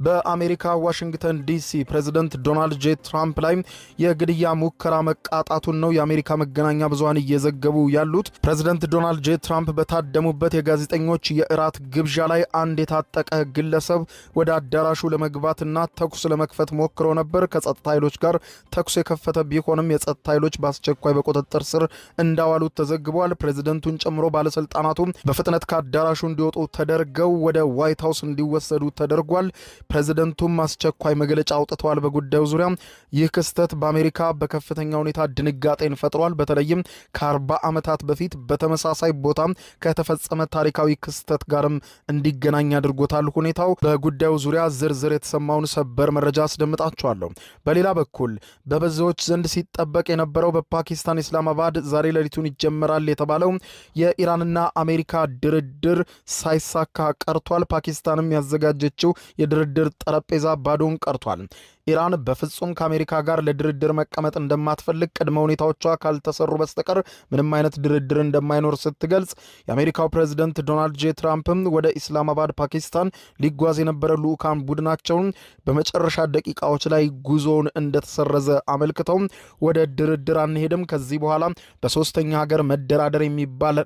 በአሜሪካ ዋሽንግተን ዲሲ ፕሬዝዳንት ዶናልድ ጄ ትራምፕ ላይ የግድያ ሙከራ መቃጣቱን ነው የአሜሪካ መገናኛ ብዙሃን እየዘገቡ ያሉት። ፕሬዝዳንት ዶናልድ ጄ ትራምፕ በታደሙበት የጋዜጠኞች የእራት ግብዣ ላይ አንድ የታጠቀ ግለሰብ ወደ አዳራሹ ለመግባትና ተኩስ ለመክፈት ሞክሮ ነበር። ከጸጥታ ኃይሎች ጋር ተኩስ የከፈተ ቢሆንም የጸጥታ ኃይሎች በአስቸኳይ በቁጥጥር ስር እንዳዋሉት ተዘግቧል። ፕሬዝዳንቱን ጨምሮ ባለስልጣናቱ በፍጥነት ከአዳራሹ እንዲወጡ ተደርገው ወደ ዋይት ሃውስ እንዲወሰዱ ተደርጓል። ፕሬዝዳንቱም አስቸኳይ መግለጫ አውጥተዋል በጉዳዩ ዙሪያ። ይህ ክስተት በአሜሪካ በከፍተኛ ሁኔታ ድንጋጤን ፈጥሯል። በተለይም ከ40 ዓመታት በፊት በተመሳሳይ ቦታ ከተፈጸመ ታሪካዊ ክስተት ጋርም እንዲገናኝ አድርጎታል። ሁኔታው በጉዳዩ ዙሪያ ዝርዝር የተሰማውን ሰበር መረጃ አስደምጣችኋለሁ። በሌላ በኩል በብዙዎች ዘንድ ሲጠበቅ የነበረው በፓኪስታን ኢስላማባድ ዛሬ ሌሊቱን ይጀምራል የተባለው የኢራንና አሜሪካ ድርድር ሳይሳካ ቀርቷል። ፓኪስታንም ያዘጋጀችው የድርድር ጠረጴዛ ባዶን ቀርቷል። ኢራን በፍጹም ከአሜሪካ ጋር ለድርድር መቀመጥ እንደማትፈልግ ቅድመ ሁኔታዎቿ ካልተሰሩ በስተቀር ምንም አይነት ድርድር እንደማይኖር ስትገልጽ፣ የአሜሪካው ፕሬዝዳንት ዶናልድ ጄ ትራምፕም ወደ ኢስላማባድ ፓኪስታን ሊጓዝ የነበረ ልዑካን ቡድናቸውን በመጨረሻ ደቂቃዎች ላይ ጉዞውን እንደተሰረዘ አመልክተው ወደ ድርድር አንሄድም፣ ከዚህ በኋላ በሶስተኛ ሀገር መደራደር የሚባል